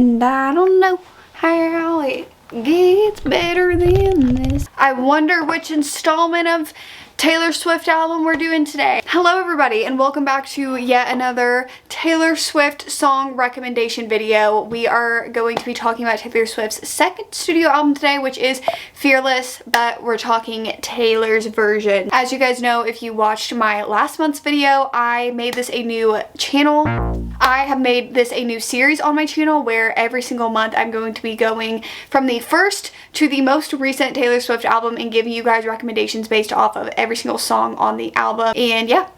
And I don't know how it gets better than this. I wonder which installment of Taylor Swift album we're doing today. Hello everybody and welcome back to yet another Taylor Swift song recommendation video. We are going to be talking about Taylor Swift's second studio album today, which is Fearless, but we're talking Taylor's version. As you guys know, if you watched my last month's video, I made this a new channel. I have made this a new series on my channel where every single month I'm going to be going from the first to the most recent Taylor Swift album and giving you guys recommendations based off of every single song on the album. And yeah,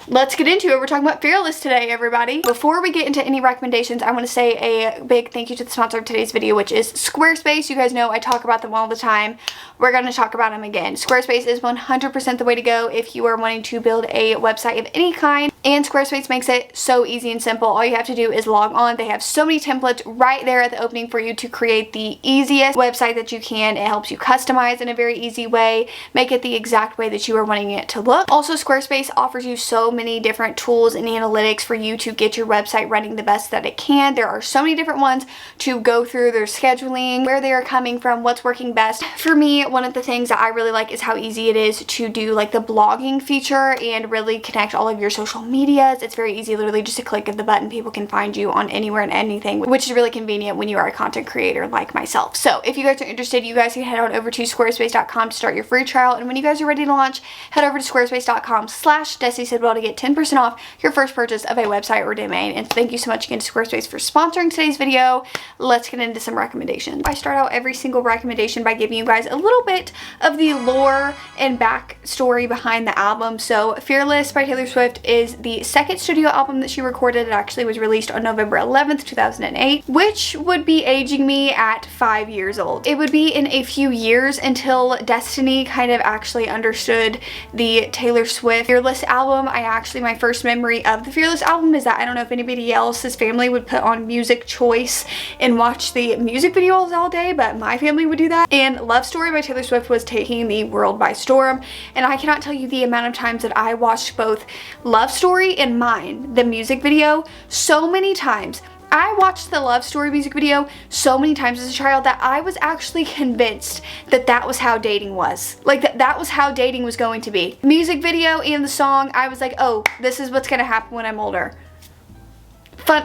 let's get into it. We're talking about Fearless today, everybody. Before we get into any recommendations, I want to say a big thank you to the sponsor of today's video, which is Squarespace. You guys know I talk about them all the time. We're going to talk about them again. Squarespace is 100% the way to go if you are wanting to build a website of any kind, and Squarespace makes it so easy and simple. All you have to do is log on. They have so many templates right there at the opening for you to create the easiest website that you can. It helps you customize in a very easy way, make it the exact way that you are wanting it to look. Also, Squarespace offers you so many different tools and analytics for you to get your website running the best that it can. There are so many different ones to go through. Their scheduling, where they are coming from, what's working best. For me, one of the things that I really like is how easy it is to do like the blogging feature and really connect all of your social medias. It's very easy, literally just a click of the button. People can find you on anywhere and anything, which is really convenient when you are a content creator like myself. So if you guys are interested, you guys can head on over to squarespace.com to start your free trial. And when you guys are ready to launch, head over to squarespace.com/DesiSidwell to get 10% off your first purchase of a website or domain. And thank you so much again to Squarespace for sponsoring today's video. Let's get into some recommendations. I start out every single recommendation by giving you guys a little bit of the lore and backstory behind the album. So Fearless by Taylor Swift is the second studio album that she recorded. It actually was released on November 11th, 2008, which would be aging me at 5 years old. It would be in a few years until Destiny kind of actually understood the Taylor Swift Fearless album. My first memory of the Fearless album is that I don't know if anybody else's family would put on Music Choice and watch the music videos all day, but my family would do that. And Love Story by Taylor Swift was taking the world by storm. And I cannot tell you the amount of times that I watched both Love Story and Mine, the music video, so many times. I watched the Love Story music video so many times as a child that I was actually convinced that that was how dating was. Like that was how dating was going to be. Music video and the song, I was like, oh, this is what's gonna happen when I'm older.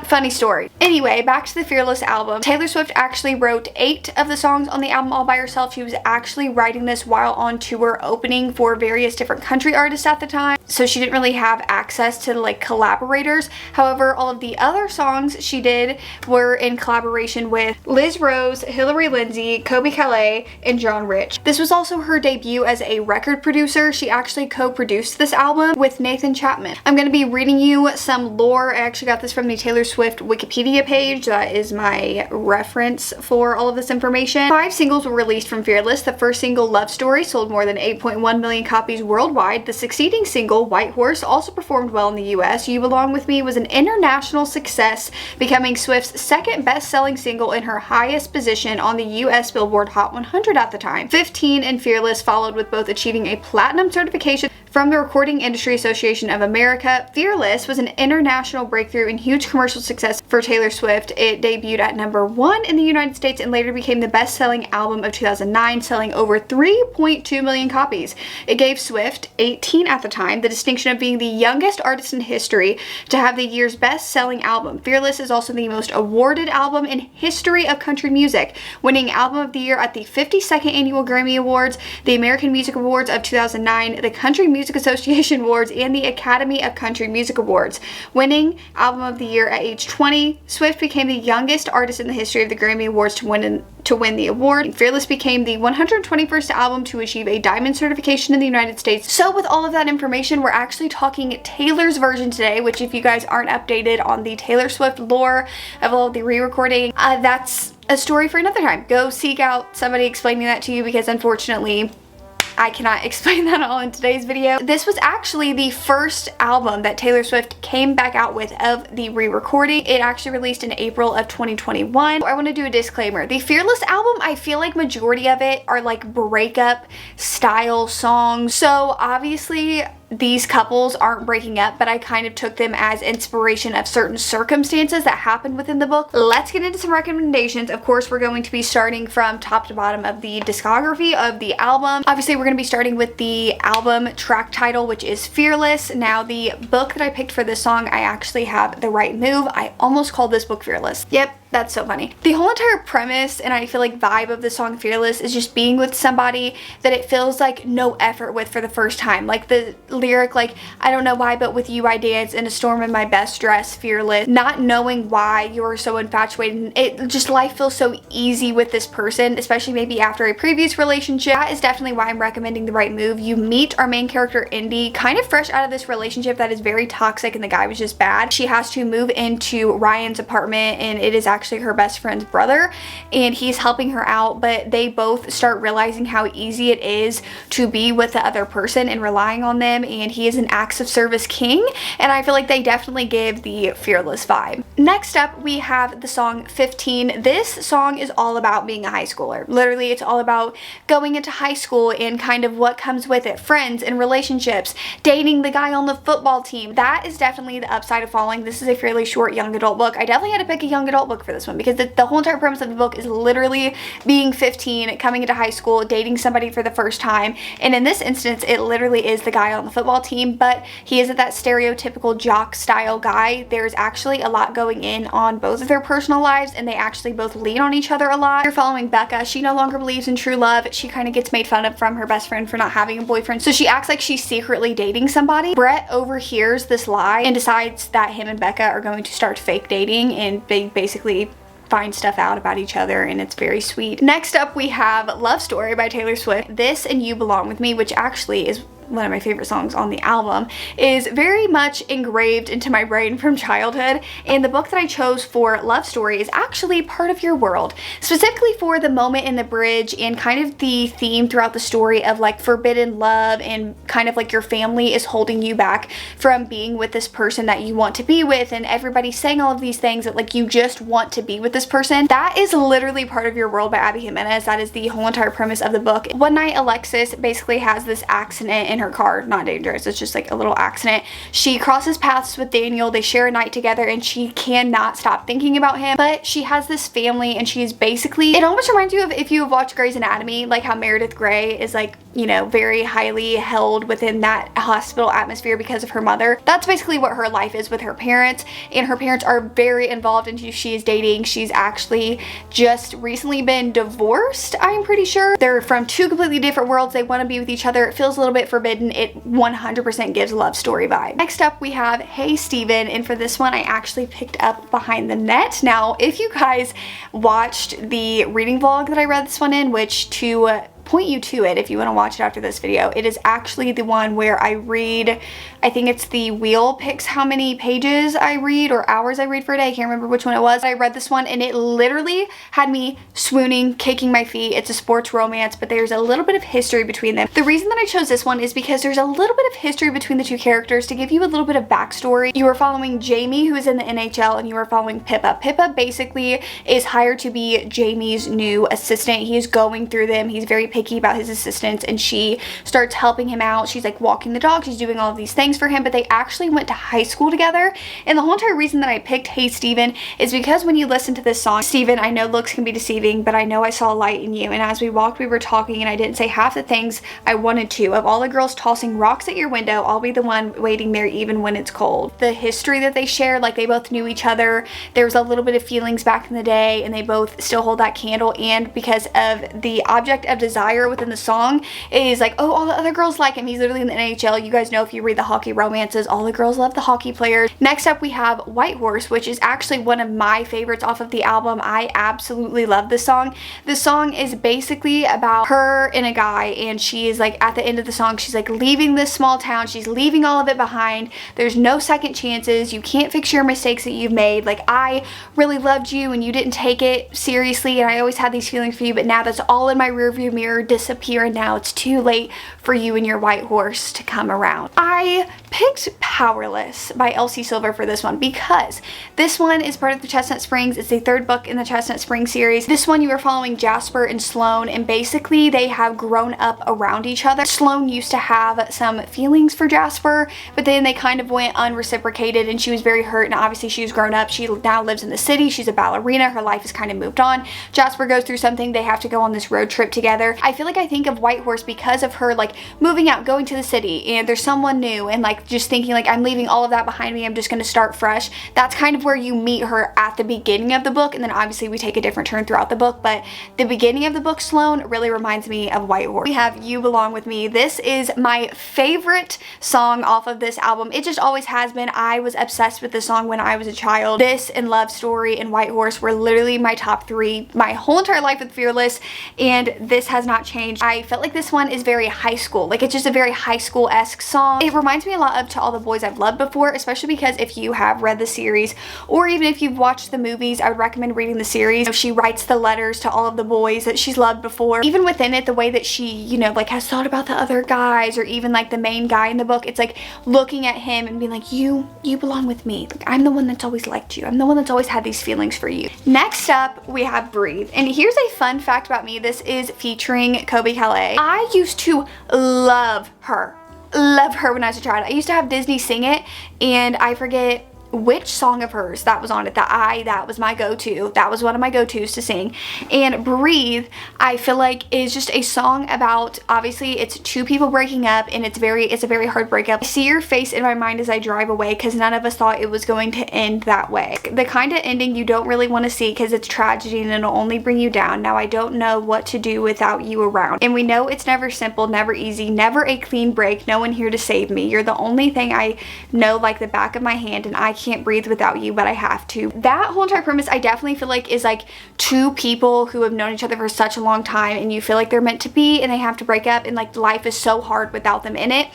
Funny story. Anyway, back to the Fearless album. Taylor Swift actually wrote 8 of the songs on the album all by herself. She was actually writing this while on tour opening for various different country artists at the time, so she didn't really have access to like collaborators. However, all of the other songs she did were in collaboration with Liz Rose, Hillary Lindsey, Kobe Calais, and John Rich. This was also her debut as a record producer. She actually co-produced this album with Nathan Chapman. I'm going to be reading you some lore. I actually got this from the Taylor Swift Wikipedia page. That is my reference for all of this information. 5 singles were released from Fearless. The first single, Love Story, sold more than 8.1 million copies worldwide. The succeeding single, White Horse, also performed well in the US. You Belong With Me was an international success, becoming Swift's second best-selling single and her highest position on the US Billboard Hot 100 at the time. 15 and Fearless followed with both achieving a platinum certification from the Recording Industry Association of America. Fearless was an international breakthrough and huge commercial success for Taylor Swift. It debuted at #1 in the United States and later became the best-selling album of 2009, selling over 3.2 million copies. It gave Swift, 18 at the time, the distinction of being the youngest artist in history to have the year's best-selling album. Fearless is also the most awarded album in history of country music, winning Album of the Year at the 52nd Annual Grammy Awards, the American Music Awards of 2009, the Country Music Association Awards, and the Academy of Country Music Awards. Winning Album of the Year at age 20, Swift became the youngest artist in the history of the Grammy Awards to win the award. Fearless became the 121st album to achieve a diamond certification in the United States. So with all of that information, we're actually talking Taylor's version today, which if you guys aren't updated on the Taylor Swift lore of all of the re-recording, that's a story for another time. Go seek out somebody explaining that to you, because unfortunately I cannot explain that all in today's video. This was actually the first album that Taylor Swift came back out with of the re-recording. It actually released in April of 2021. I want to do a disclaimer. The Fearless album, I feel like majority of it are like breakup style songs. So obviously these couples aren't breaking up, but I kind of took them as inspiration of certain circumstances that happened within the book. Let's get into some recommendations. Of course, we're going to be starting from top to bottom of the discography of the album. Obviously, we're going to be starting with the album track title, which is Fearless. Now, the book that I picked for this song, I actually have The Right Move. I almost called this book Fearless. Yep. That's so funny. The whole entire premise and I feel like vibe of the song Fearless is just being with somebody that it feels like no effort with for the first time. Like the lyric, like, I don't know why, but with you I dance in a storm in my best dress, fearless. Not knowing why you're so infatuated. It just, life feels so easy with this person, especially maybe after a previous relationship. That is definitely why I'm recommending The Right Move. You meet our main character, Indy, kind of fresh out of this relationship that is very toxic and the guy was just bad. She has to move into Ryan's apartment and it is actually her best friend's brother and he's helping her out, but they both start realizing how easy it is to be with the other person and relying on them, and he is an acts of service king, and I feel like they definitely give the Fearless vibe. Next up, we have the song 15. This song is all about being a high schooler. Literally, it's all about going into high school and kind of what comes with it. Friends and relationships, dating the guy on the football team. That is definitely the upside of falling. This is a fairly short young adult book. I definitely had to pick a young adult book for this one because the whole entire premise of the book is literally being 15, coming into high school, dating somebody for the first time, and in this instance it literally is the guy on the football team, but he isn't that stereotypical jock style guy. There's actually a lot going in on both of their personal lives and they actually both lean on each other a lot. You're following Becca. She no longer believes in true love. She kind of gets made fun of from her best friend for not having a boyfriend, so she acts like she's secretly dating somebody. Brett overhears this lie and decides that him and Becca are going to start fake dating, and they basically find stuff out about each other, and it's very sweet. Next up, we have Love Story by Taylor Swift. This and You Belong With Me, which actually is one of my favorite songs on the album, is very much engraved into my brain from childhood, and the book that I chose for Love Story is actually part of your world, specifically for the moment in the bridge and kind of the theme throughout the story of like forbidden love and kind of like your family is holding you back from being with this person that you want to be with, and everybody's saying all of these things that like you just want to be with this person. That is literally part of your world by Abby Jimenez. That is the whole entire premise of the book. One night Alexis basically has this accident in her car. Not dangerous, it's just like a little accident. She crosses paths with Daniel, they share a night together, and she cannot stop thinking about him, but she has this family and she's basically, it almost reminds you of if you have watched Grey's Anatomy, like how Meredith Grey is like, you know, very highly held within that hospital atmosphere because of her mother. That's basically what her life is with her parents, and her parents are very involved in who she is dating. She's actually just recently been divorced, I'm pretty sure. They're from two completely different worlds. They want to be with each other. It feels a little bit forbidden. It 100% gives a love story vibe. Next up, we have Hey Steven, and for this one I actually picked up Behind the Net. Now, if you guys watched the reading vlog that I read this one in, which to point you to it if you want to watch it after this video, it is actually the one where I read, I think it's the wheel picks how many pages I read or hours I read for a day. I can't remember which one it was. I read this one and it literally had me swooning, kicking my feet. It's a sports romance, but there's a little bit of history between them. The reason that I chose this one is because there's a little bit of history between the two characters. To give you a little bit of backstory, you are following Jamie, who is in the NHL, and you are following Pippa. Pippa basically is hired to be Jamie's new assistant. He is going through them. He's very picky about his assistants, and she starts helping him out. She's like walking the dog, she's doing all of these things for him, but they actually went to high school together. And the whole entire reason that I picked Hey Steven is because when you listen to this song, Steven, I know looks can be deceiving, but I know I saw a light in you. And as we walked, we were talking, and I didn't say half the things I wanted to. Of all the girls tossing rocks at your window, I'll be the one waiting there even when it's cold. The history that they share, like they both knew each other, there was a little bit of feelings back in the day, and they both still hold that candle. And because of the object of desire within the song is like, oh, all the other girls like him, he's literally in the NHL. You guys know if you read the hockey romances, all the girls love the hockey players. Next up, we have White Horse, which is actually one of my favorites off of the album. I absolutely love this song. This song is basically about her and a guy, and she is like, at the end of the song, she's like leaving this small town, she's leaving all of it behind. There's no second chances. You can't fix your mistakes that you've made. Like, I really loved you and you didn't take it seriously, and I always had these feelings for you, but now that's all in my rearview mirror, disappear, and now it's too late for you and your white horse to come around. I picked Powerless by Elsie Silver for this one because this one is part of the Chestnut Springs. It's the third book in the Chestnut Springs series. This one you are following Jasper and Sloane, and basically they have grown up around each other. Sloane used to have some feelings for Jasper, but then they kind of went unreciprocated and she was very hurt, and obviously she's grown up. She now lives in the city. She's a ballerina. Her life has kind of moved on. Jasper goes through something. They have to go on this road trip together. I feel like I think of Whitehorse because of her like moving out, going to the city, and there's someone new, and like just thinking like, I'm leaving all of that behind me. I'm just going to start fresh. That's kind of where you meet her at the beginning of the book, and then obviously we take a different turn throughout the book, but the beginning of the book, Sloane, really reminds me of Whitehorse. We have You Belong With Me. This is my favorite song off of this album. It just always has been. I was obsessed with this song when I was a child. This and Love Story and Whitehorse were literally my top three my whole entire life with Fearless, and this has not changed. I felt like this one is very high school. Like, it's just a very high school-esque song. It reminds me a lot of To All the Boys I've Loved Before, especially because if you have read the series, or even if you've watched the movies, I would recommend reading the series. She writes the letters to all of the boys that she's loved before. Even within it, the way that she, you know, like has thought about the other guys, or even like the main guy in the book, it's like looking at him and being like, you belong with me. Like, I'm the one that's always liked you. I'm the one that's always had these feelings for you. Next up, we have Breathe. And here's a fun fact about me. This is featuring Kobe Calais. I used to love her when I was a child. I used to have Disney sing it, and I forget which song of hers that was on it. That was my go-to. That was one of my go-tos to sing. And Breathe, I feel like, is just a song about, obviously it's two people breaking up, and it's a very hard breakup. I see your face in my mind as I drive away, because none of us thought it was going to end that way. The kind of ending you don't really want to see, because it's tragedy and it'll only bring you down. Now I don't know what to do without you around. And we know it's never simple, never easy, never a clean break, no one here to save me. You're the only thing I know like the back of my hand, and I can't breathe without you, but I have to. That whole entire premise, I definitely feel like, is like two people who have known each other for such a long time, and you feel like they're meant to be, and they have to break up, and like life is so hard without them in it.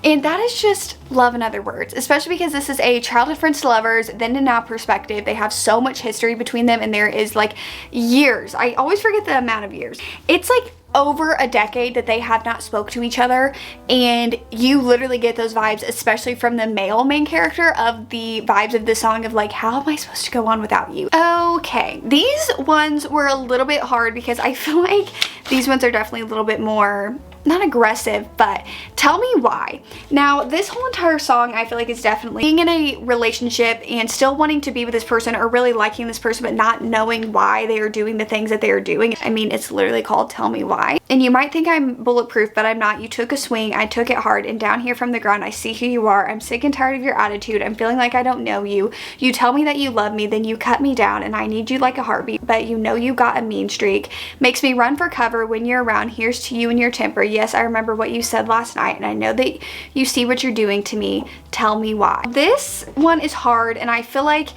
And that is just love in other words, especially because this is a childhood friends to lovers, then to now perspective. They have so much history between them, and there is like years. I always forget the amount of years. It's like over a decade that they have not spoke to each other, and you literally get those vibes, especially from the male main character, of the vibes of this song of like, how am I supposed to go on without you? Okay, these ones were a little bit hard because I feel like these ones are definitely a little bit more, not aggressive, but Tell Me Why. Now, this whole entire song, I feel like, is definitely being in a relationship and still wanting to be with this person, or really liking this person, but not knowing why they are doing the things that they are doing. I mean, it's literally called Tell Me Why. And you might think I'm bulletproof, but I'm not. You took a swing, I took it hard, and down here from the ground, I see who you are. I'm sick and tired of your attitude. I'm feeling like I don't know you. You tell me that you love me, then you cut me down, and I need you like a heartbeat, but you know you got a mean streak. Makes me run for cover when you're around. Here's to you and your temper. Yes, I remember what you said last night, and I know that you see what you're doing to me. Tell me why. This one is hard, and I feel like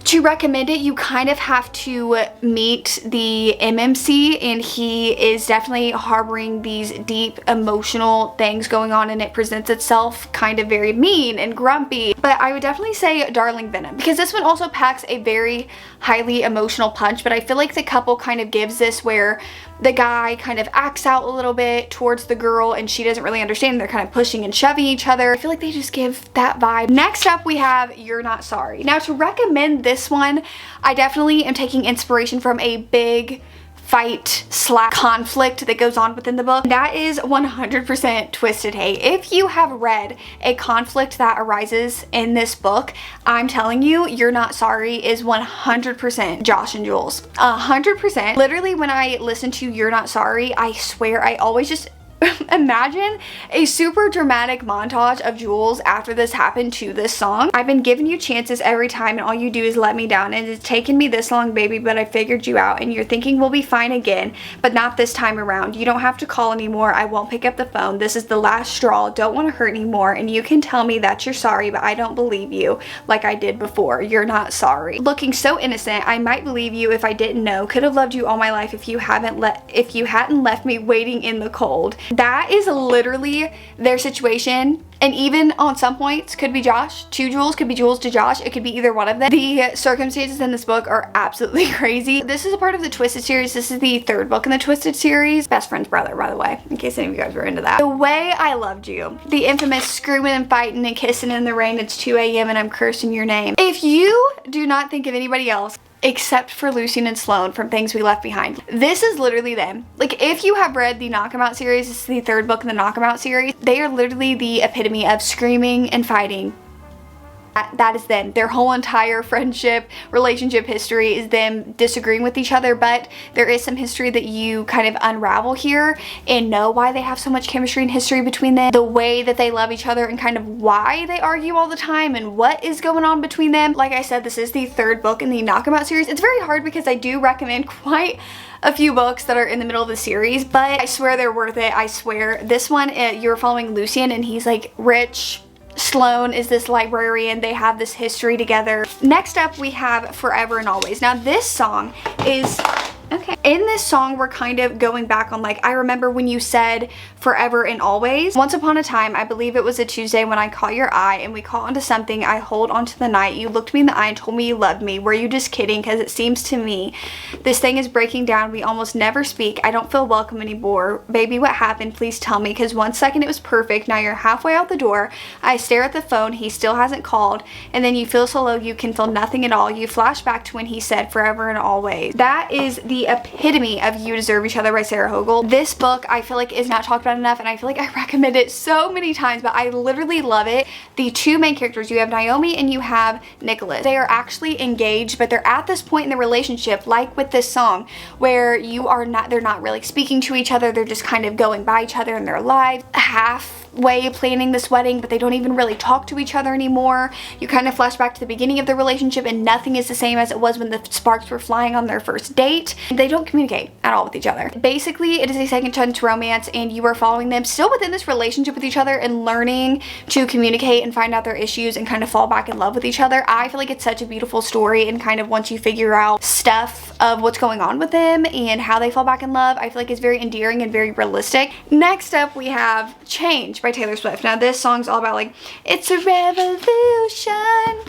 to recommend it, you kind of have to meet the MMC, and he is definitely harboring these deep emotional things going on, and it presents itself kind of very mean and grumpy. But I would definitely say Darling Venom, because this one also packs a very highly emotional punch, but I feel like the couple kind of gives this where the guy kind of acts out a little bit towards the girl, and she doesn't really understand. They're kind of pushing and shoving each other. I feel like they just give that vibe. Next up, we have You're Not Sorry. Now, to recommend this one, I definitely am taking inspiration from a big fight/conflict that goes on within the book. That is 100% Twisted Hate. If you have read a conflict that arises in this book, I'm telling you, You're Not Sorry is 100% Josh and Jules. 100%. Literally, when I listen to You're Not Sorry, I swear I always just imagine a super dramatic montage of Jules after this happened to this song. I've been giving you chances every time, and all you do is let me down, and it's taken me this long, baby, but I figured you out, and you're thinking we'll be fine again, but not this time around. You don't have to call anymore. I won't pick up the phone. This is the last straw. Don't want to hurt anymore, and you can tell me that you're sorry, but I don't believe you like I did before. You're not sorry. Looking so innocent, I might believe you if I didn't know. Could have loved you all my life if you hadn't left me waiting in the cold. That is literally their situation And even on some points could be Josh to Jules, could be Jules to Josh. It could be either one of them. The circumstances in this book are absolutely crazy. This is a part of the Twisted series. This is the third book in the Twisted series. Best friend's brother, by the way, in case any of you guys were into that. The Way I Loved You. The infamous screaming and fighting and kissing in the rain. It's 2 a.m. and I'm cursing your name. If you do not think of anybody else except for Lucian and Sloane from Things We Left Behind, this is literally them. Like, if you have read the Knock 'Em Out series, this is the third book in the Knock 'Em Out series, they are literally the epitome of screaming and fighting. That is them. Their whole entire friendship, relationship history is them disagreeing with each other, but there is some history that you kind of unravel here and know why they have so much chemistry and history between them, the way that they love each other and kind of why they argue all the time and what is going on between them. Like I said, this is the third book in the Knock 'Em Out series. It's very hard because I do recommend quite a few books that are in the middle of the series, but I swear they're worth it. I swear. This one, you're following Lucian and he's like rich. Sloane is this librarian. They have this history together. Next up, we have Forever and Always. Now, this song is... okay. In this song, we're kind of going back on, like, I remember when you said forever and always. Once upon a time, I believe it was a Tuesday when I caught your eye and we caught onto something. I hold onto the night. You looked me in the eye and told me you loved me. Were you just kidding? Because it seems to me this thing is breaking down. We almost never speak. I don't feel welcome anymore. Baby, what happened? Please tell me. Because 1 second it was perfect. Now you're halfway out the door. I stare at the phone. He still hasn't called. And then you feel so low you can feel nothing at all. You flash back to when he said forever and always. That is the epitome of You Deserve Each Other by Sarah Hogle. This book I feel like is not talked about enough, and I feel like I recommend it so many times, but I literally love it. The two main characters, you have Naomi and you have Nicholas. They are actually engaged, but they're at this point in the relationship, like with this song, where they're not really speaking to each other. They're just kind of going by each other in their lives, halfway planning this wedding, but they don't even really talk to each other anymore. You kind of flash back to the beginning of the relationship and nothing is the same as it was when the sparks were flying on their first date. They don't communicate at all with each other. Basically, it is a second chance romance and you are following them still within this relationship with each other and learning to communicate and find out their issues and kind of fall back in love with each other. I feel like it's such a beautiful story, and kind of once you figure out stuff of what's going on with them and how they fall back in love, I feel like it's very endearing and very realistic. Next up, we have Change by Taylor Swift. Now, this song's all about, like, it's a revolution.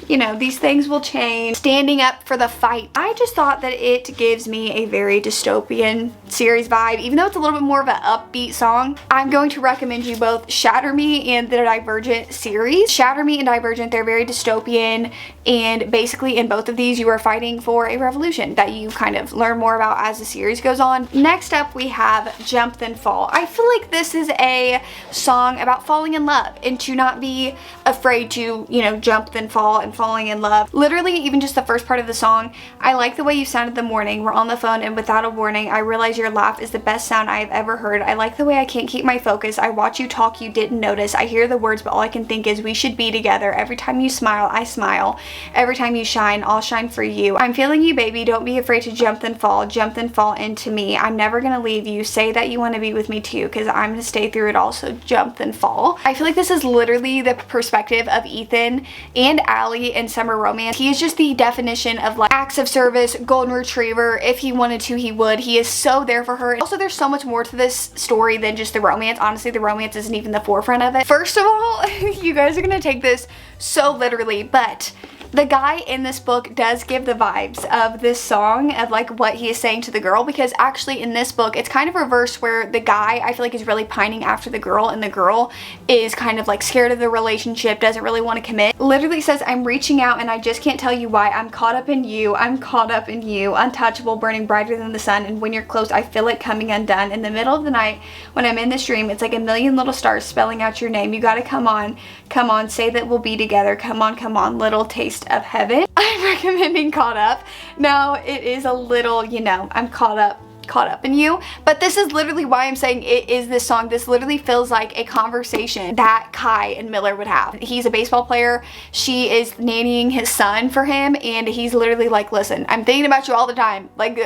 You know, these things will change. Standing up for the fight. I just thought that it gives me a very dystopian series vibe. Even though it's a little bit more of an upbeat song, I'm going to recommend you both Shatter Me and the Divergent series. Shatter Me and Divergent, they're very dystopian, and basically in both of these you are fighting for a revolution that you kind of learn more about as the series goes on. Next up, we have Jump Then Fall. I feel like this is a song about falling in love and to not be afraid to, you know, jump then fall and falling in love. Literally, even just the first part of the song, I like the way you sounded the morning. We're on the phone and without a warning, I realize your laugh is the best sound I have ever heard. I like the way I can't keep my focus. I watch you talk, you didn't notice. I hear the words, but all I can think is we should be together. Every time you smile, I smile. Every time you shine, I'll shine for you. I'm feeling you, baby. Don't be afraid to jump then fall into me. I'm never gonna leave you. Say that you want to be with me too, because I'm gonna stay through it all, so jump then fall. I feel like this is literally the perspective of Ethan and Allie in Summer Romance. He is just the definition of, like, acts of service, golden retriever. If he wanted to, he would. He is so there for her. Also, there's so much more to this story than just the romance. Honestly, the romance isn't even the forefront of it. First of all, you guys are gonna take this so literally, but the guy in this book does give the vibes of this song, of like what he is saying to the girl, because actually in this book it's kind of reversed, where the guy, I feel like, is really pining after the girl and the girl is kind of like scared of the relationship, doesn't really want to commit. Literally says, I'm reaching out and I just can't tell you why. I'm caught up in you. I'm caught up in you. Untouchable, burning brighter than the sun, and when you're close I feel it coming undone. In the middle of the night when I'm in this dream, it's like a million little stars spelling out your name. You gotta come on, say that we'll be together. Come on, little taste of heaven. I'm recommending Caught Up. Now, it is a little, you know, I'm caught up in you, but this is literally why I'm saying it is this song. This literally feels like a conversation that Kai and Miller would have. He's a baseball player. She is nannying his son for him, and he's literally like, listen, I'm thinking about you all the time. Like,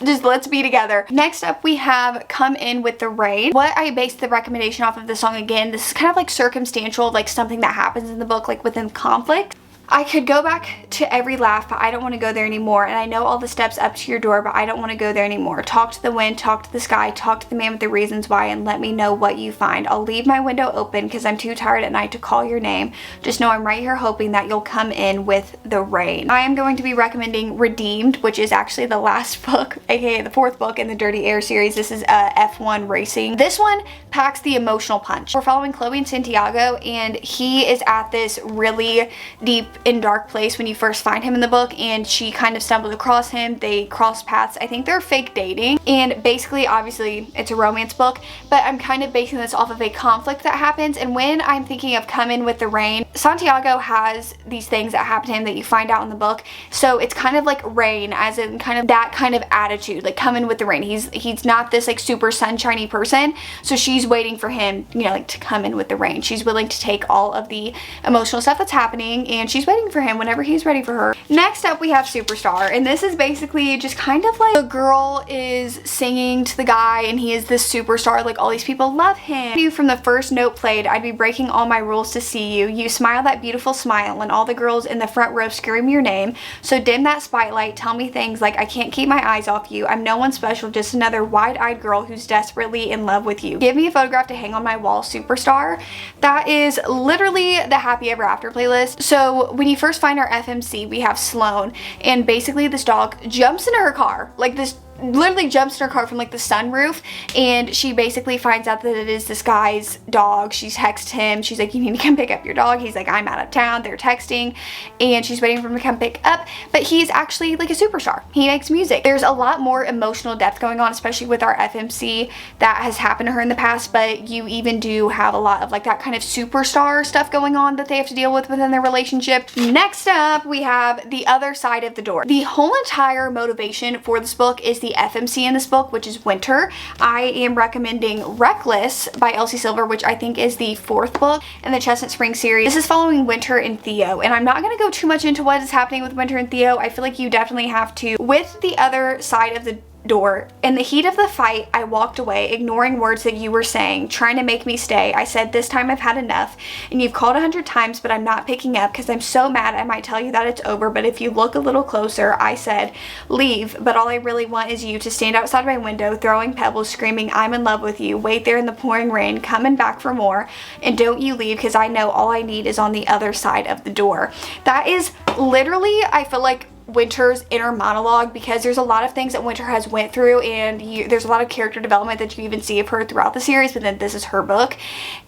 just let's be together. Next up, we have Come In With the Rain. What I based the recommendation off of the song, again, this is kind of like circumstantial, like something that happens in the book, like within conflict. I could go back to every laugh, but I don't want to go there anymore. And I know all the steps up to your door, but I don't want to go there anymore. Talk to the wind, talk to the sky, talk to the man with the reasons why, and let me know what you find. I'll leave my window open because I'm too tired at night to call your name. Just know I'm right here hoping that you'll come in with the rain. I am going to be recommending Redeemed, which is actually the last book, aka the 4th book in the Dirty Air series. This is F1 Racing. This one packs the emotional punch. We're following Chloe and Santiago, and he is at this really deep and dark place when you first find him in the book, and she kind of stumbles across him. They cross paths. I think they're fake dating, and basically, obviously, it's a romance book, but I'm kind of basing this off of a conflict that happens. And when I'm thinking of Come In With the Rain, Santiago has these things that happen to him that you find out in the book, so it's kind of like rain, as in kind of that kind of attitude, like come in with the rain. He's not this like super sunshiny person, so she's waiting for him, you know, like to come in with the rain. She's willing to take all of the emotional stuff that's happening, and she's waiting for him whenever he's ready for her. Next up we have Superstar, and this is basically just kind of like the girl is singing to the guy, and he is this superstar, like all these people love him. You from the first note played, I'd be breaking all my rules to see you. You smile that beautiful smile, and all the girls in the front row scream your name. So dim that spotlight, tell me things like I can't keep my eyes off you. I'm no one special, just another wide-eyed girl who's desperately in love with you. Give me a photograph to hang on my wall, Superstar. That is literally the Happy Ever After playlist. So when you first find our FMC, we have Sloan, and basically this dog jumps into her car, like this literally jumps in her car from like the sunroof, and she basically finds out that it is this guy's dog. She texts him, she's like, you need to come pick up your dog. He's like, I'm out of town. They're texting, and she's waiting for him to come pick up, but he's actually like a superstar. He makes music. There's a lot more emotional depth going on, especially with our FMC, that has happened to her in the past, but you even do have a lot of like that kind of superstar stuff going on that they have to deal with within their relationship. Next up, we have The Other Side of the Door. The whole entire motivation for this book is the FMC in this book, which is Winter. I am recommending Reckless by Elsie Silver, which I think is the 4th book in the Chestnut Spring series. This is following Winter and Theo, and I'm not going to go too much into what is happening with Winter and Theo. I feel like you definitely have to. With The Other Side of the Door, in the heat of the fight, I walked away, ignoring words that you were saying, trying to make me stay. I said, this time I've had enough, and you've called 100 times, but I'm not picking up because I'm so mad I might tell you that it's over, but if you look a little closer, I said, leave, but all I really want is you to stand outside my window, throwing pebbles, screaming, I'm in love with you, wait there in the pouring rain, coming back for more, and don't you leave because I know all I need is on the other side of the door. That is literally, I feel like, Winter's inner monologue, because there's a lot of things that Winter has went through, and there's a lot of character development that you even see of her throughout the series, but then this is her book,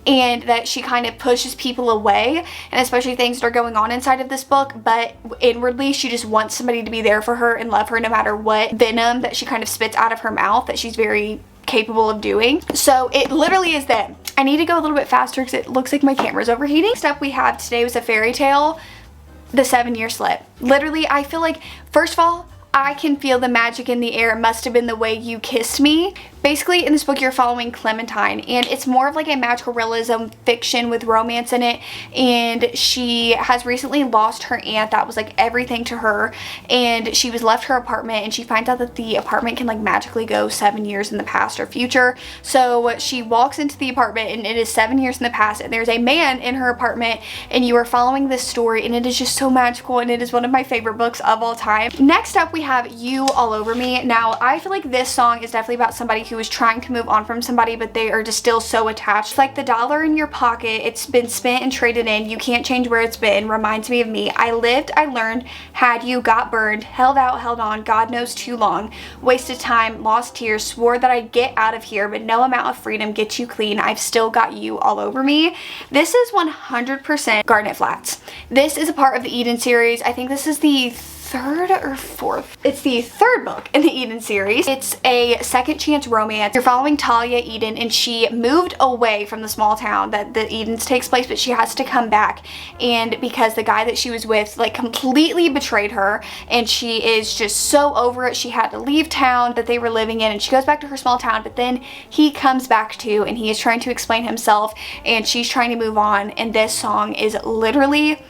and that she kind of pushes people away, and especially things that are going on inside of this book, but inwardly she just wants somebody to be there for her and love her no matter what venom that she kind of spits out of her mouth that she's very capable of doing. So it literally is them. I need to go a little bit faster because it looks like my camera's overheating. Next up we have Today Was a Fairy Tale, The 7-Year Slip. Literally, I feel like, first of all, I can feel the magic in the air. It must have been the way you kissed me. Basically, in this book, you're following Clementine, and it's more of like a magical realism fiction with romance in it, and she has recently lost her aunt that was like everything to her, and she was left her apartment, and she finds out that the apartment can like magically go 7 years in the past or future. So she walks into the apartment, and it is 7 years in the past, and there's a man in her apartment, and you are following this story, and it is just so magical, and it is one of my favorite books of all time. Next up, we have You All Over Me. Now, I feel like this song is definitely about somebody who is trying to move on from somebody, but they are just still so attached. It's like the dollar in your pocket, it's been spent and traded in, you can't change where it's been, reminds me of me. I lived, I learned, had you, got burned, held out, held on, God knows too long, wasted time, lost tears, swore that I'd get out of here, but no amount of freedom gets you clean, I've still got you all over me. This is 100% Garnet Flats. This is a part of the Eden series. I think this is the 3rd or 4th. It's the 3rd book in the Eden series. It's a second chance romance. You're following Talia Eden, and she moved away from the small town that the Edens takes place, but she has to come back, and because the guy that she was with like completely betrayed her, and she is just so over it, she had to leave town that they were living in, and she goes back to her small town, but then he comes back too, and he is trying to explain himself, and she's trying to move on, and this song is literally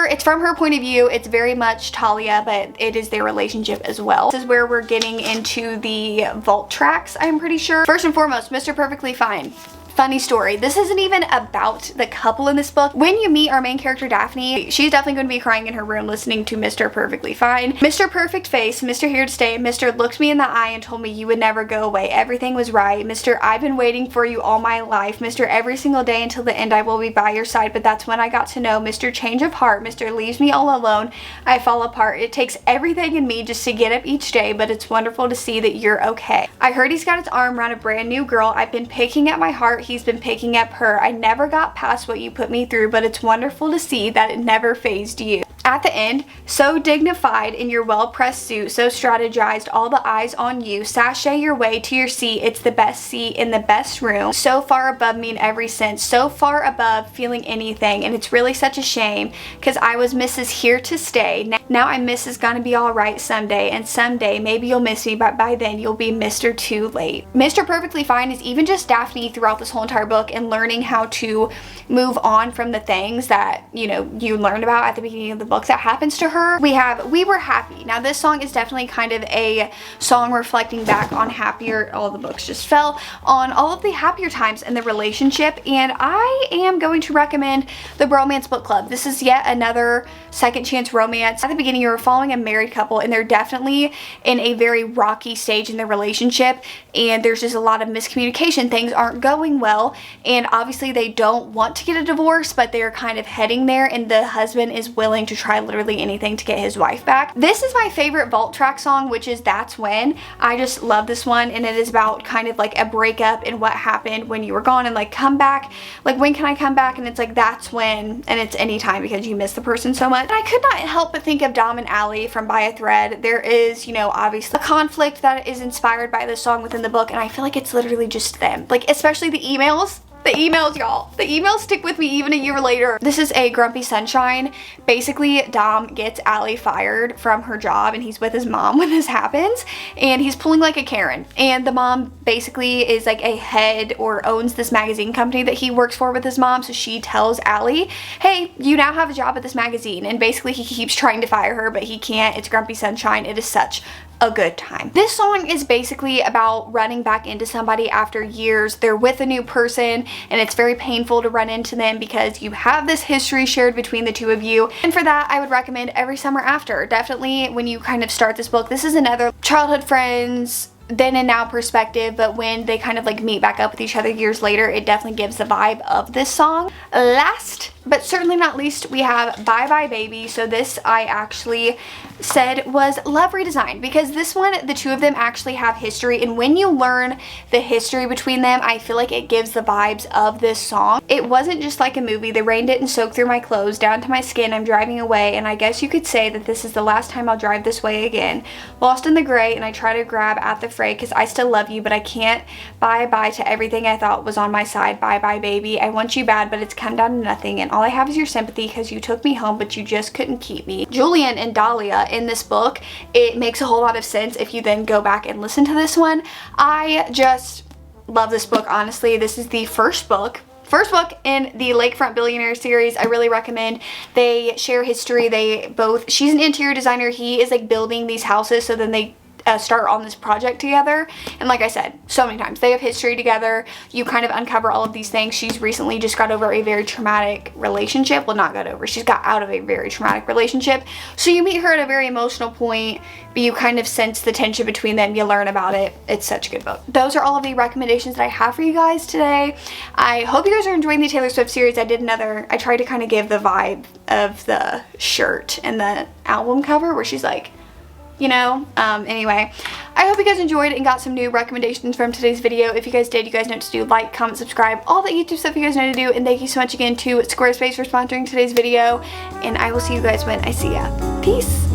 it's from her point of view. It's very much Talia, but it is their relationship as well. This is where we're getting into the vault tracks, I'm pretty sure. First and foremost, Mr. Perfectly Fine. Funny story, this isn't even about the couple in this book. When you meet our main character Daphne, she's definitely going to be crying in her room listening to Mr. Perfectly Fine. Mr. Perfect Face, Mr. Here to Stay, Mr. looked me in the eye and told me you would never go away. Everything was right. Mr. I've been waiting for you all my life. Mr. Every single day until the end I will be by your side, but that's when I got to know. Mr. Change of Heart, Mr. Leaves me all alone. I fall apart. It takes everything in me just to get up each day, but it's wonderful to see that you're okay. I heard he's got his arm around a brand new girl. I've been picking at my heart. He's been picking up her. I never got past what you put me through, but it's wonderful to see that it never fazed you. At the end, so dignified in your well-pressed suit, so strategized, all the eyes on you, sashay your way to your seat, it's the best seat in the best room, so far above me in every sense, so far above feeling anything, and it's really such a shame, cause I was Mrs. Here to Stay, now I'm Mrs. Gonna Be Alright someday, and someday, maybe you'll miss me, but by then you'll be Mr. Too Late. Mr. Perfectly Fine is even just Daphne throughout this whole entire book and learning how to move on from the things that, you know, you learned about at the beginning of the book that happens to her. We have We Were Happy. Now this song is definitely kind of a song reflecting back on happier, all the books just fell, on all of the happier times in the relationship, and I am going to recommend the Bromance Book Club. This is yet another second chance romance. At the beginning you were following a married couple and they're definitely in a very rocky stage in their relationship, and there's just a lot of miscommunication. Things aren't going well, and obviously they don't want to get a divorce, but they're kind of heading there, and the husband is willing to try literally anything to get his wife back. This is my favorite vault track song, which is That's When. I just love this one, and it is about kind of like a breakup and what happened when you were gone and like come back, like when can I come back, and it's like that's when, and it's anytime because you miss the person so much. And I could not help but think of Dom and Allie from By a Thread. There is, you know, obviously a conflict that is inspired by this song within the book, and I feel like it's literally just them, like especially the emails. The emails, y'all. The emails stick with me even a year later. This is a Grumpy Sunshine. Basically, Dom gets Allie fired from her job and he's with his mom when this happens, and he's pulling like a Karen. And the mom basically is like a head or owns this magazine company that he works for with his mom, so she tells Allie, hey, you now have a job at this magazine, and basically he keeps trying to fire her, but he can't. It's Grumpy Sunshine. It is such a good time. This song is basically about running back into somebody after years. They're with a new person and it's very painful to run into them because you have this history shared between the two of you. And for that, I would recommend Every Summer After. Definitely when you kind of start this book, this is another childhood friends, then and now perspective, but when they kind of like meet back up with each other years later, it definitely gives the vibe of this song. Last but certainly not least, we have Bye Bye Baby. So this I actually said was love redesigned, because this one, the two of them actually have history, and when you learn the history between them, I feel like it gives the vibes of this song. It wasn't just like a movie. The rain didn't soak through my clothes down to my skin. I'm driving away, and I guess you could say that this is the last time I'll drive this way again. Lost in the gray, and I try to grab at the fray because I still love you, but I can't. Bye bye to everything I thought was on my side. Bye bye baby. I want you bad, but it's come down to nothing, and all I have is your sympathy because you took me home, but you just couldn't keep me. Julian and Dahlia in this book, it makes a whole lot of sense if you then go back and listen to this one. I just love this book, honestly. This is the first book in the Lakefront Billionaire series. I really recommend. They share history. She's an interior designer. He is like building these houses, so then they start on this project together, and like I said so many times, they have history together. You kind of uncover all of these things. She's recently just got over a very traumatic relationship. Well, not got over, she's got out of a very traumatic relationship, so you meet her at a very emotional point, but you kind of sense the tension between them. You learn about it. It's such a good book. Those are all of the recommendations that I have for you guys today. I hope you guys are enjoying the Taylor Swift series. I tried to kind of give the vibe of the shirt and the album cover where she's like, you know, anyway, I hope you guys enjoyed and got some new recommendations from today's video. If you guys did, you guys know what to do. Like, comment, subscribe, all the YouTube stuff you guys know to do. And thank you so much again to Squarespace for sponsoring today's video. And I will see you guys when I see ya. Peace.